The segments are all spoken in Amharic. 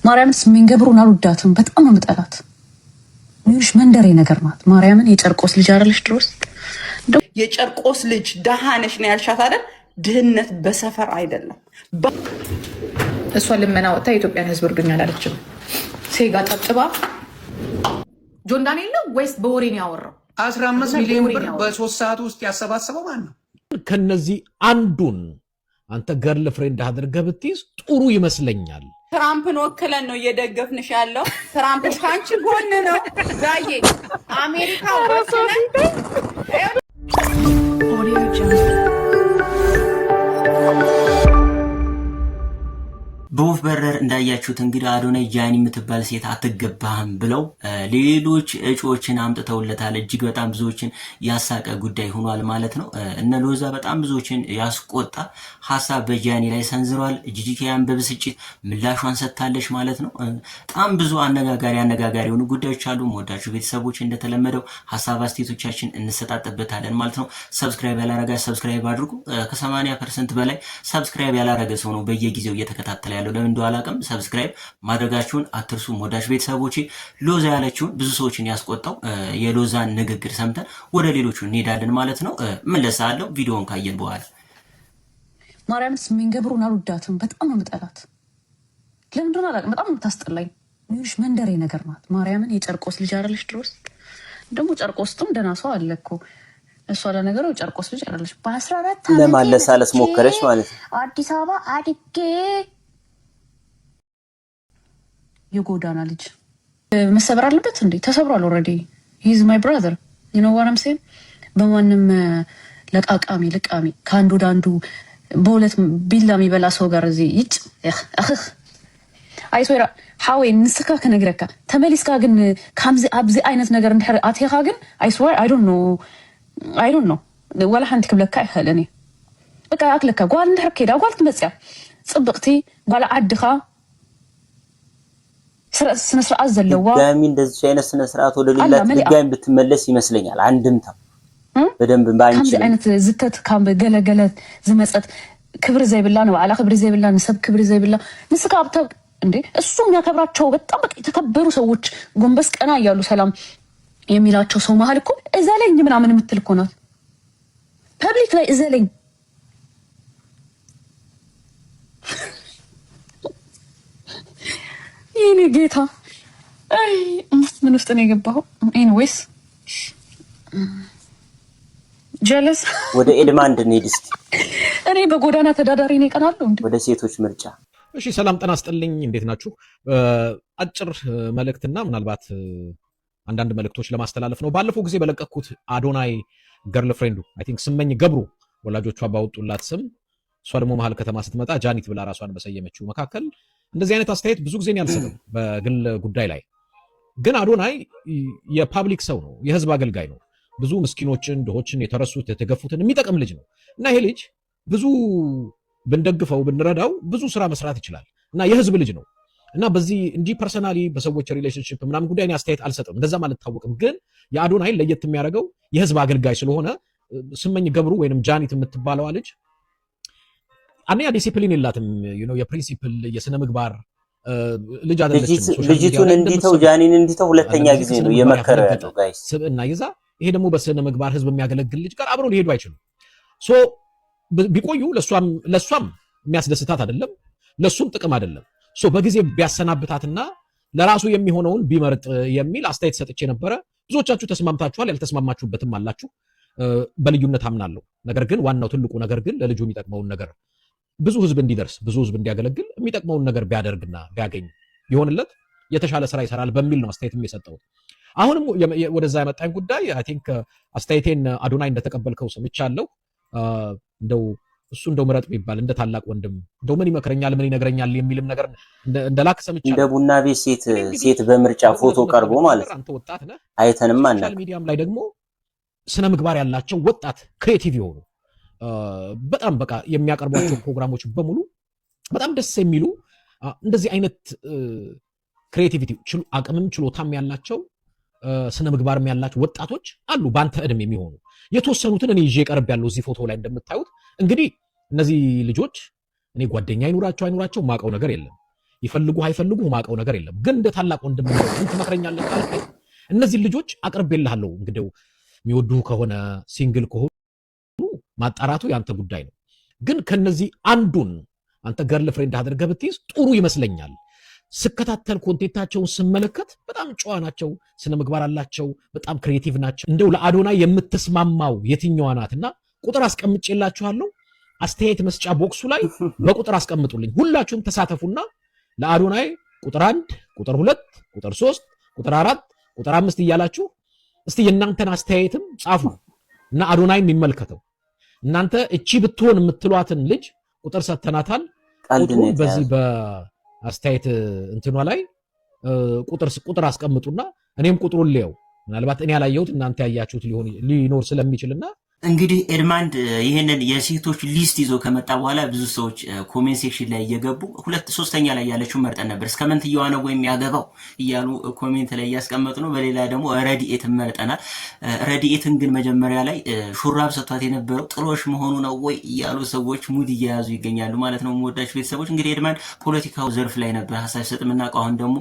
ማርያምስ የሚንገብሩን አልወዳትም። በጣም ነው የምጠላት። ምንሽ መንደሬ ነገር ናት። ማርያምን የጨርቆስ ልጅ አይደለሽ? ድሮስ የጨርቆስ ልጅ ደሃ ነሽ ነው ያልሻት አይደል? ድህነት በሰፈር አይደለም። እሷ ልመና ወጥታ የኢትዮጵያን ሕዝብ እርዱኝ አላለችም። ሴጋ ጠጥባ ጆን ዳንኤል ነው ወይስ በወሬ ነው ያወራው? 15 ሚሊዮን ብር በ3 ሰዓት ውስጥ ያሰባሰበው ማን ነው? ከነዚህ አንዱን አንተ ገርል ፍሬንድ አድርገህ ብትይዝ ጥሩ ይመስለኛል። ትራምፕን ወክለን ነው እየደገፍንሽ ያለው። ትራምፕ ካንቺ ጎን ነው ዛዬ አሜሪካ ወክለን በወፍ በረር እንዳያችሁት እንግዲህ አዶናይ ጃኒ የምትባል ሴት አትገባህም ብለው ሌሎች እጩዎችን አምጥተውለታል። እጅግ በጣም ብዙዎችን ያሳቀ ጉዳይ ሆኗል ማለት ነው። እነ ሎዛ በጣም ብዙዎችን ያስቆጣ ሀሳብ በጃኒ ላይ ሰንዝረዋል። ጂጂኪያን በብስጭት ምላሿን ሰጥታለች ማለት ነው። በጣም ብዙ አነጋጋሪ የሆኑ ጉዳዮች አሉ። ወዳችሁ ቤተሰቦች እንደተለመደው ሀሳብ አስተያየቶቻችን እንሰጣጥበታለን ማለት ነው። ሰብስክራይብ ያላረጋ ሰብስክራይብ አድርጉ። ከ80% በላይ ሰብስክራይብ ያላረገ ሰው ነው በየጊዜው እየተከታተለ ያለው። ለምን እንደው አላውቅም። ሰብስክራይብ ማድረጋችሁን አትርሱ። ወዳጅ ቤተሰቦቼ ሎዛ ያለችውን ብዙ ሰዎችን ያስቆጣው የሎዛን ንግግር ሰምተን ወደ ሌሎቹ እንሄዳለን ማለት ነው። መለሳለሁ ቪዲዮውን ካየን በኋላ። ማርያምስ የሚንገብሩን አልወዳትም። በጣም ነው የምጠላት። ለምን እንደሆነ አላውቅም። በጣም ነው የምታስጠላኝ። ምንሽ መንደሬ ነገር ናት። ማርያምን የጨርቆስ ልጅ አይደለሽ? ድሮስ ደግሞ ጨርቆስቱም ደህና ሰው አለ እኮ። እሷ ለነገሩ ጨርቆስ ልጅ አይደለሽ። በ14 ዓመት ለማለሳለስ ሞከረች ማለት ነው። አዲስ አበባ አድጌ የጎዳና ልጅ መሰበር አለበት እንዴ? ተሰብሯል ኦልሬዲ። ሂዝ ማይ ብራዘር ዩ ኖ ዋት አም ሴይንግ። በማንም ለቃቃሚ ልቃሚ ከአንዱ ወደ አንዱ በሁለት ቢላ የሚበላ ሰው ጋር እዚህ ይጭ አኽህ አይሶራ ሓወይ ንስካ ከነግረካ ተመሊስካ ግን ከምዚ ኣብዚ አይነት ነገር እንድሕር ኣትኻ ግን አይስወር አይ ዶንት ኖ ወላ ሓንቲ ክብለካ ይኽእል። እኔ በቃ ኣክለካ ጓል እንድሕር ከይዳ ጓል ትመፅያ ፅብቕቲ ጓል ዓድኻ ስነ ስርዓት ዘለዋ ዳሚ እንደዚህ አይነት ስነ ስርዓት ወደ ሌላ ድጋሚ ብትመለስ ይመስለኛል። አንድምታ በደንብ ባንቺ አይነት ዝተት ካም ገለገለ ዝመፀት ክብር ዘይብላ ነው አላ ክብር ዘይብላ ንሰብ ክብር ዘይብላ ንስካ ኣብታ እንዴ እሱ የሚያከብራቸው በጣም በቃ የተከበሩ ሰዎች ጎንበስ ቀና እያሉ ሰላም የሚላቸው ሰው መሀል እኮ እዘለኝ ምናምን የምትል እኮ ናት። ፐብሊክ ላይ እዘለኝ የኔ ጌታ አይ ምን ውስጥ ነው የገባው? ኤኒዌይስ ጀለስ ወደ ኤድማንድ እንሂድ እስቲ። እኔ በጎዳና ተዳዳሪ ነኝ ቀናለሁ እንዴ? ወደ ሴቶች ምርጫ። እሺ ሰላም ጤና ይስጥልኝ፣ እንዴት ናችሁ? አጭር መልእክትና ምናልባት አንዳንድ መልእክቶች ለማስተላለፍ ነው። ባለፈው ጊዜ በለቀኩት አዶናይ ገርል ፍሬንዱ አይ ቲንክ ስመኝ ገብሩ ወላጆቿ ባወጡላት ስም እሷ ደግሞ መሀል ከተማ ስትመጣ ጃኒት ብላ ራሷን በሰየመችው መካከል እንደዚህ አይነት አስተያየት ብዙ ጊዜ ያልሰጠው በግል ጉዳይ ላይ ግን አዶናይ የፓብሊክ ሰው ነው፣ የህዝብ አገልጋይ ነው። ብዙ ምስኪኖችን፣ ድሆችን፣ የተረሱት፣ የተገፉትን የሚጠቅም ልጅ ነው እና ይሄ ልጅ ብዙ ብንደግፈው ብንረዳው ብዙ ስራ መስራት ይችላል እና የህዝብ ልጅ ነው እና በዚህ እንጂ ፐርሰናሊ በሰዎች ሪሌሽንሺፕ ምናምን ጉዳይ እኔ አስተያየት አልሰጥም፣ እንደዛም አልታወቅም። ግን የአዶናይ ለየት የሚያደርገው የህዝብ አገልጋይ ስለሆነ ስመኝ ገብሩ ወይንም ጃኒት የምትባለዋ ልጅ አንያ ዲሲፕሊን የላትም፣ የፕሪንሲፕል የስነ ምግባር ልጅ አይደለችም። ልጅቱን እንዲተው ጃኒን እንዲተው ሁለተኛ ጊዜ ነው የመከረ ነው ጋይስ። ስብዕና ይዛ ይሄ ደግሞ በስነ ምግባር ህዝብ የሚያገለግል ልጅ ጋር አብረው ሊሄዱ አይችሉም። ሶ ቢቆዩ ለሷም የሚያስደስታት አይደለም፣ ለሱም ጥቅም አይደለም። ሶ በጊዜ ቢያሰናብታትና ለራሱ የሚሆነውን ቢመርጥ የሚል አስተያየት ሰጥቼ ነበረ። ብዙዎቻችሁ ተስማምታችኋል፣ ያልተስማማችሁበትም አላችሁ። በልዩነት አምናለሁ። ነገር ግን ዋናው ትልቁ ነገር ግን ለልጁ የሚጠቅመውን ነገር ብዙ ህዝብ እንዲደርስ ብዙ ህዝብ እንዲያገለግል የሚጠቅመውን ነገር ቢያደርግና ቢያገኝ ቢሆንለት የተሻለ ስራ ይሰራል በሚል ነው አስተያየትም የሰጠሁት። አሁንም ወደዛ የመጣኝ ጉዳይ አይ ቲንክ አስተያየቴን አዶናይ እንደተቀበልከው ሰምቻለሁ። እንደው እሱ እንደው ምረጥ ቢባል እንደ ታላቅ ወንድም እንደው ምን ይመክረኛል ምን ይነግረኛል የሚልም ነገር እንደላክ ሰምቻለሁ። እንደ ቡና ቤት ሴት በምርጫ ፎቶ ቀርቦ ማለት አንተ ወጣት ነህ፣ አይተንም አናውቅም። ሶሻል ሚዲያም ላይ ደግሞ ስነ ምግባር ያላቸው ወጣት ክሬቲቭ የሆኑ በጣም በቃ የሚያቀርቧቸው ፕሮግራሞች በሙሉ በጣም ደስ የሚሉ እንደዚህ አይነት ክሬቲቪቲ አቅምም ችሎታም ያላቸው ስነ ምግባርም ያላቸው ወጣቶች አሉ በአንተ እድሜ የሚሆኑ የተወሰኑትን እኔ ይዤ ቀርብ ያለው እዚህ ፎቶ ላይ እንደምታዩት። እንግዲህ እነዚህ ልጆች እኔ ጓደኛ አይኑራቸው ማቀው ነገር የለም። ይፈልጉ አይፈልጉ ማቀው ነገር የለም። ግን እንደ ታላቅ ወንድም ነው ትመክረኛለህ ካልከኝ እነዚህ ልጆች አቅርቤልሃለሁ። እንግዲህ የሚወዱ ከሆነ ሲንግል ከሆኑ ማጣራቱ ያንተ ጉዳይ ነው። ግን ከነዚህ አንዱን አንተ ገርል ፍሬንድ አድርገህ ብትይዝ ጥሩ ይመስለኛል። ስከታተል ኮንቴንታቸውን ስመለከት በጣም ጨዋ ናቸው፣ ስነ ምግባር አላቸው፣ በጣም ክሬቲቭ ናቸው። እንደው ለአዶናይ የምትስማማው የትኛዋ ናትና ቁጥር አስቀምጬላችኋለሁ። አስተያየት መስጫ ቦክሱ ላይ በቁጥር አስቀምጡልኝ። ሁላችሁም ተሳተፉና ለአዶናይ ቁጥር 1፣ ቁጥር 2፣ ቁጥር 3፣ ቁጥር 4፣ ቁጥር 5 እያላችሁ እስቲ የእናንተን አስተያየትም ጻፉ እና አዶናይ የሚመልከተው እናንተ እቺ ብትሆን የምትሏትን ልጅ ቁጥር ሰተናታል። ቁጥሩ በዚህ በአስተያየት እንትኗ ላይ ቁጥር አስቀምጡና እኔም ቁጥሩን ልየው። ምናልባት እኔ ያላየሁት እናንተ ያያችሁት ሊኖር ስለሚችልና እንግዲህ ኤድማንድ ይህንን የሴቶች ሊስት ይዞ ከመጣ በኋላ ብዙ ሰዎች ኮሜንት ሴክሽን ላይ እየገቡ 2-3ኛ ላይ ያለችው መርጠን ነበር እስከ መንትየዋ ነው ወይም ያገባው እያሉ ኮሜንት ላይ እያስቀመጡ ነው። በሌላ ደግሞ ረዲኤትን መርጠናል። ረዲኤትን ግን መጀመሪያ ላይ ሹራብ ሰጥቷት የነበረው ጥሎሽ መሆኑ ነው ወይ እያሉ ሰዎች ሙድ እየያዙ ይገኛሉ ማለት ነው። የምወዳችሁ ቤተሰቦች እንግዲህ ኤድማንድ ፖለቲካው ዘርፍ ላይ ነበር ሀሳብ ሰጥ የምናውቀው። አሁን ደግሞ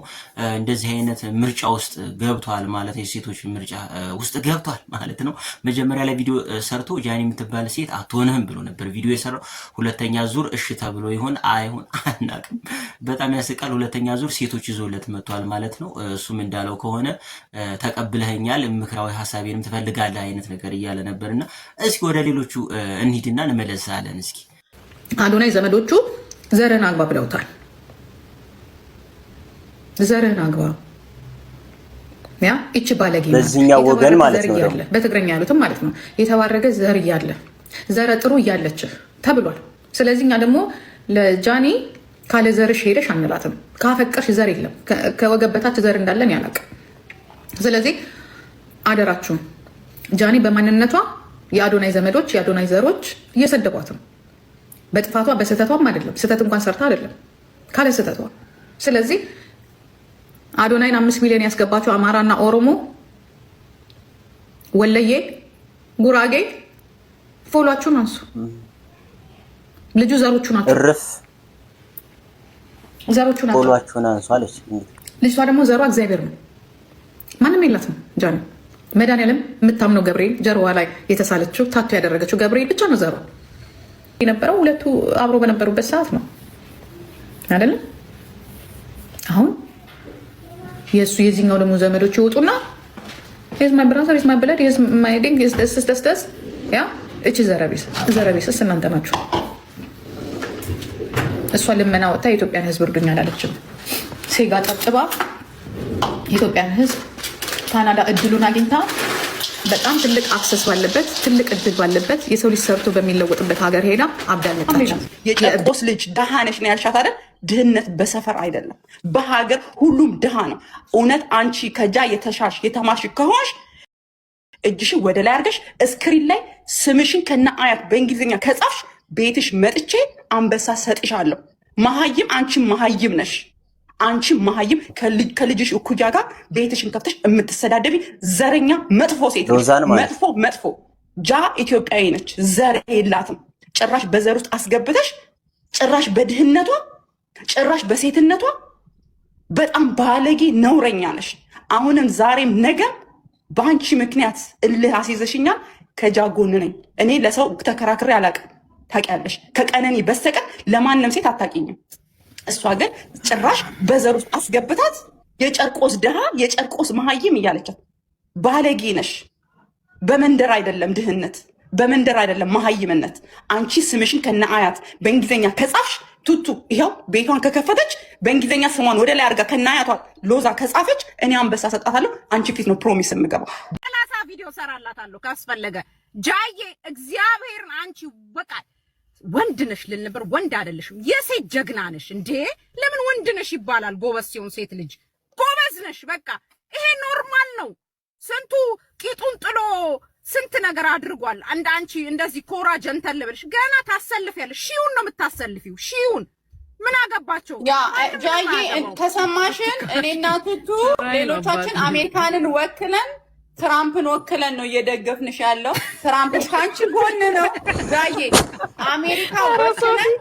እንደዚህ አይነት ምርጫ ውስጥ ገብቷል ማለት ነው። የሴቶች ምርጫ ውስጥ ገብቷል ማለት ነው። መጀመሪያ ላይ ቪዲዮ ሰርቶ ጃኒ የምትባል ሴት አትሆንህም ብሎ ነበር ቪዲዮ የሰራው። ሁለተኛ ዙር እሺ ተብሎ ይሆን አይሆን አናውቅም። በጣም ያስቃል። ሁለተኛ ዙር ሴቶች ይዞለት መጥቷል ማለት ነው። እሱም እንዳለው ከሆነ ተቀብለኸኛል፣ ምክራዊ ሐሳቤንም ትፈልጋለህ አይነት ነገር እያለ ነበርና እስኪ ወደ ሌሎቹ እንሂድና እንመለሳለን። እስኪ አዶናይ ዘመዶቹ ዘርህን አግባ ብለውታል። ዘርህን አግባ ያ እቺ ባለጌ በዚህኛው ወገን ማለት ነው። በትግረኛ ያሉትም ማለት ነው የተባረገ ዘር እያለ ዘረ ጥሩ እያለች ተብሏል። ስለዚህ እኛ ደግሞ ለጃኒ ካለ ዘርሽ ሄደሽ አንላትም። ካፈቀርሽ ዘር የለም። ከወገብ በታች ዘር እንዳለን ያላቅ። ስለዚህ አደራችሁም ጃኒ በማንነቷ የአዶናይ ዘመዶች የአዶናይ ዘሮች እየሰደቧትም በጥፋቷ በስህተቷም አይደለም። ስህተት እንኳን ሰርታ አይደለም ካለ ስህተቷ። ስለዚህ አዶናይን 5 ሚሊዮን ያስገባቸው አማራና ኦሮሞ፣ ወለዬ፣ ጉራጌ ፎሎአችሁን አንሱ። ልጁ ዘሮቹ ናቸው። እርፍ ዘሮቹ ናቸው። ፎሎአችሁን አንሱ አለች። ልጅቷ ደግሞ ዘሯ እግዚአብሔር ነው። ማንም የላትም። ጃኒ መድኃኒዓለም የምታምነው ገብርኤል ጀርዋ ላይ የተሳለችው ታቶ ያደረገችው ገብርኤል ብቻ ነው ዘሯ። የነበረው ሁለቱ አብሮ በነበሩበት ሰዓት ነው አይደለም። አሁን የእሱ የዚህኛው ደግሞ ዘመዶች ይወጡና ዝ ማይ ብራዘር ዝ ማይ ብለድ ዝ ማይ ዲንግ ደስ ያ እቺ ዘረቢስስ እናንተ ናችሁ። እሷ ልመና ወጥታ የኢትዮጵያን ሕዝብ እርዱኝ አላለችም። ሴጋ ጠጥባ የኢትዮጵያን ሕዝብ ካናዳ እድሉን አግኝታ በጣም ትልቅ አክሰስ ባለበት ትልቅ እድል ባለበት የሰው ልጅ ሰርቶ በሚለወጥበት ሀገር ሄዳ አብዳለች። የጨርቆስ ልጅ ደሃ ነሽ ነው ያልሻት አይደል? ድህነት በሰፈር አይደለም በሀገር ሁሉም ድሃ ነው። እውነት አንቺ ከጃ የተሻሽ የተማሽ ከሆንሽ እጅሽን ወደ ላይ አድርገሽ እስክሪን ላይ ስምሽን ከነ አያት በእንግሊዝኛ ከጻፍሽ ቤትሽ መጥቼ አንበሳ ሰጥሻለሁ። መሀይም አንቺ መሀይም ነሽ። አንቺ መሀይም ከልጅሽ እኩያ ጋር ቤትሽን ከፍተሽ የምትሰዳደቢ ዘረኛ መጥፎ ሴት መጥፎ ጃ ኢትዮጵያዊ ነች። ዘር የላትም። ጭራሽ በዘር ውስጥ አስገብተሽ ጭራሽ በድህነቷ ጭራሽ በሴትነቷ በጣም ባለጌ ነውረኛ ነሽ። አሁንም ዛሬም ነገም በአንቺ ምክንያት እልህ አስይዘሽኛል። ከጃ ጎን ነኝ እኔ። ለሰው ተከራክሬ አላውቅም። ታውቂያለሽ፣ ከቀነኒ በስተቀር ለማንም ሴት አታውቂኝም። እሷ ግን ጭራሽ በዘር ውስጥ አስገብታት የጨርቆስ ድሃ የጨርቆስ መሀይም እያለቻት ባለጌ ነሽ። በመንደር አይደለም ድህነት፣ በመንደር አይደለም መሀይምነት። አንቺ ስምሽን ከነ አያት በእንግሊዝኛ ከጻፍሽ ቱቱ ይኸው ቤቷን ከከፈተች በእንግሊዝኛ ስሟን ወደ ላይ አድርጋ ከነ አያቷ ሎዛ ከጻፈች እኔ አንበሳ ሰጣታለሁ። አንቺ ፊት ነው ፕሮሚስ የምገባው። 30 ቪዲዮ ሰራላታለሁ ካስፈለገ። ጃዬ እግዚአብሔርን አንቺ በቃ ወንድ ነሽ ልል ነበር። ወንድ አይደለሽም። የሴት ጀግና ነሽ እንዴ! ለምን ወንድ ነሽ ይባላል? ጎበዝ ሲሆን ሴት ልጅ ጎበዝ ነሽ። በቃ ይሄ ኖርማል ነው። ስንቱ ቂጡን ጥሎ ስንት ነገር አድርጓል። አንድ አንቺ እንደዚህ ኮራ ጀንተል ብለሽ ገና ታሰልፊያለሽ። ሺውን ነው የምታሰልፊው። ሺውን ምን አገባቸው? ያ ጃዬ ከሰማሽን እኔና ቱቱ ሌሎቻችን አሜሪካንን ወክለን ትራምፕን ወክለን ነው እየደገፍንሽ ያለው። ትራምፕ ካንቺ ጎን ነው ጃዬ። አሜሪካ ወክለን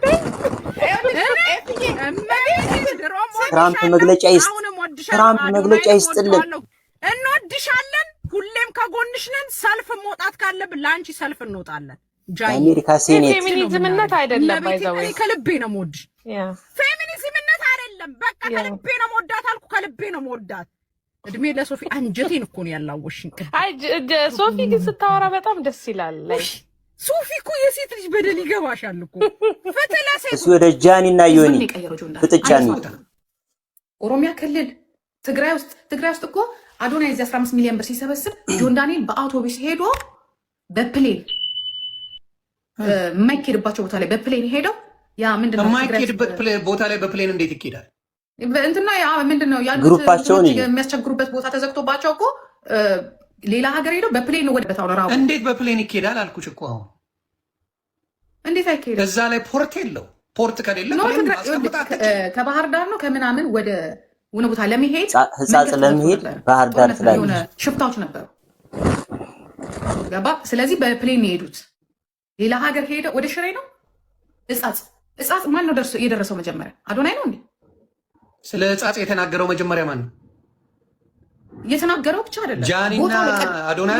ትራምፕ መግለጫ ይስጥ፣ ትራምፕ መግለጫ ይስጥልን። እንወድሻለን፣ ሁሌም ከጎንሽ ነን። ሰልፍ መውጣት ካለብን ለአንቺ ሰልፍ እንወጣለን። የአሜሪካ ሴኔት ፌሚኒዝምነት አይደለም፣ ባይዘው ከልቤ ነው የምወድሽ። ፌሚኒዝምነት አይደለም፣ በቃ ከልቤ ነው የምወዳት አልኩ። ከልቤ ነው የምወዳት። እድሜ ለሶፊ አንጀቴን እኮ ነው ያላወሽኝ። አይ ሶፊ ግን ስታወራ በጣም ደስ ይላል። ሶፊ እኮ የሴት ልጅ በደል ይገባሻል እኮ ፈተላሴ እሱ ወደ ጃኒና ዮኒ ፍጥጫኒ ኦሮሚያ ክልል ትግራይ ውስጥ እኮ አዶናይ እዚህ 15 ሚሊዮን ብር ሲሰበስብ ጆን ዳንኤል በአውቶቡስ ሄዶ በፕሌን የማይኬድባቸው ቦታ ላይ በፕሌን ሄደው ያ ምንድነው የማይኬድበት ቦታ ላይ በፕሌን እንዴት ይኬዳል? እንትና ያ ምንድነው ያሉት የሚያስቸግሩበት ቦታ ተዘግቶባቸው እኮ ሌላ ሀገር ሄደው በፕሌን ወደ በታው ነው። እንዴት በፕሌን ይኬዳል አልኩሽ እኮ። አሁን እንዴት አይኬድም? እዛ ላይ ፖርት የለው። ፖርት ከሌለ ከባህር ዳር ነው ከምናምን ወደ ወነ ቦታ ለመሄድ ህጻጽ ለመሄድ ባህር ዳር ላይ ሽፍታዎች ነበሩ። ገባ። ስለዚህ በፕሌን የሄዱት ሌላ ሀገር ሄደው ወደ ሽሬ ነው። ህጻጽ ማን ነው የደረሰው መጀመሪያ? አዶናይ ነው እንዴ? ስለ ህጻጽ የተናገረው መጀመሪያ ማን ነው? የተናገረው ብቻ አይደለም ጃኒና አዶናይ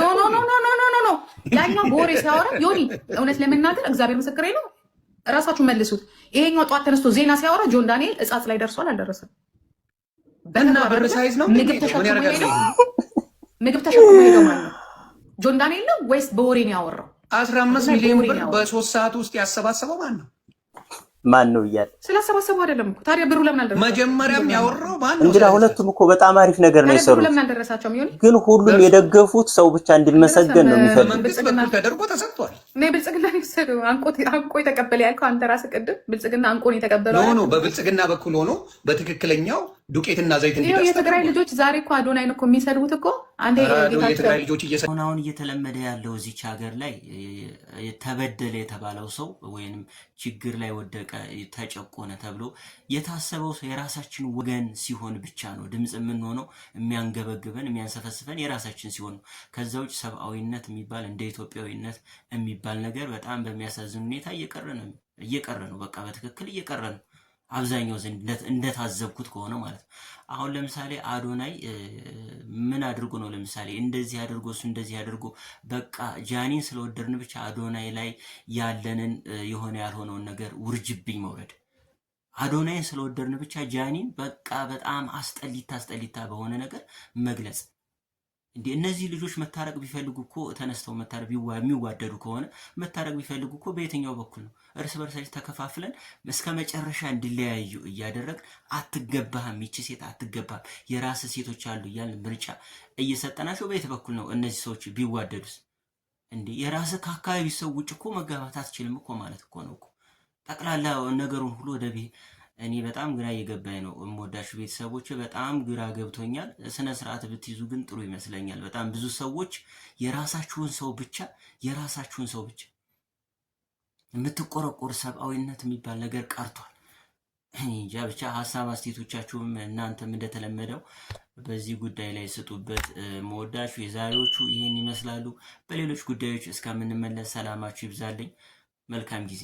ኖ ያኛው ቦሬ ሲያወራ ዮኒ እውነት ለመናገር እግዚአብሔር ምስክሬ ነው። እራሳችሁ መልሱት። ይሄኛው ጠዋት ተነስቶ ዜና ሲያወራ ጆን ዳንኤል እጻጽ ላይ ደርሷል አልደረሰም? እና ብር ሳይዝ ነው ምግብ ተሸክሞ ሄደው ማለት ነው ጆን ዳንኤል ነው ወይስ በወሬ ነው ያወራው? 15 ሚሊዮን ብር በ3 ሰዓት ውስጥ ያሰባሰበው ማን ነው እያለ ስላሰባሰቡ አይደለም እኮ ታዲያ ብሩ ለምን አልደረሰም? መጀመሪያም ያወራው ማን ነው? እንግዲህ ሁለቱም እኮ በጣም አሪፍ ነገር ነው የሰሩት። ለምን አልደረሳቸውም? ይሁን ግን ሁሉም የደገፉት ሰው ብቻ እንዲመሰገን ነው የሚፈልጉት። መንግስት በኩል ተደርጎ ተሰጥቷል። ብልጽግና ነው አንቆ የተቀበለ ያልከው አንተ ራስህ ቅድም ብልጽግና አንቆን የተቀበለው ሆኖ በብልጽግና በኩል ሆኖ በትክክለኛው ዱቄትና ዘይት እንዲደርስ የትግራይ ልጆች ዛሬ እኮ አዶናይን እኮ የሚሰድቡት እኮ አንዴ የትግራይ ልጆች አሁን እየተለመደ ያለው እዚች ሀገር ላይ ተበደለ የተባለው ሰው ወይንም ችግር ላይ ወደቀ ተጨቆነ ተብሎ የታሰበው ሰው የራሳችን ወገን ሲሆን ብቻ ነው ድምጽ የምንሆነው። የሚያንገበግበን የሚያንሰፈስፈን የራሳችን ሲሆን ነው። ከዛ ውጭ ሰብአዊነት የሚባል እንደ ኢትዮጵያዊነት የሚባል ነገር በጣም በሚያሳዝን ሁኔታ እየቀረ ነው። በቃ በትክክል እየቀረ ነው። አብዛኛው ዘንድ እንደታዘብኩት ከሆነ ማለት ነው። አሁን ለምሳሌ አዶናይ ምን አድርጎ ነው ለምሳሌ እንደዚህ አድርጎ እሱ እንደዚህ አድርጎ በቃ ጃኒን ስለወደድን ብቻ አዶናይ ላይ ያለንን የሆነ ያልሆነውን ነገር ውርጅብኝ መውረድ፣ አዶናይን ስለወደድን ብቻ ጃኒን በቃ በጣም አስጠሊታ በሆነ ነገር መግለጽ። እንዴ እነዚህ ልጆች መታረቅ ቢፈልጉ እኮ ተነስተው መታረቅ የሚዋደዱ ከሆነ መታረቅ ቢፈልጉ እኮ በየትኛው በኩል ነው? እርስ በርሳችን ተከፋፍለን እስከ መጨረሻ እንዲለያዩ እያደረግን አትገባህም፣ ይቺ ሴት አትገባህም፣ የራስ ሴቶች አሉ እያልን ምርጫ እየሰጠናቸው በየት በኩል ነው እነዚህ ሰዎች ቢዋደዱስ? እንዴ የራስ ከአካባቢ ሰው ውጭ እኮ መጋባት አትችልም እኮ ማለት እኮ ነው እኮ ጠቅላላ ነገሩን ሁሉ ወደ እኔ በጣም ግራ እየገባኝ ነው። የምወዳችሁ ቤተሰቦች በጣም ግራ ገብቶኛል። ስነ ስርዓት ብትይዙ ግን ጥሩ ይመስለኛል። በጣም ብዙ ሰዎች የራሳችሁን ሰው ብቻ የምትቆረቆር ሰብአዊነት የሚባል ነገር ቀርቷል። እኔ እንጃ ብቻ ሀሳብ አስተያየቶቻችሁም እናንተም እንደተለመደው በዚህ ጉዳይ ላይ ስጡበት። የምወዳችሁ የዛሬዎቹ ይህን ይመስላሉ። በሌሎች ጉዳዮች እስከምንመለስ ሰላማችሁ ይብዛልኝ። መልካም ጊዜ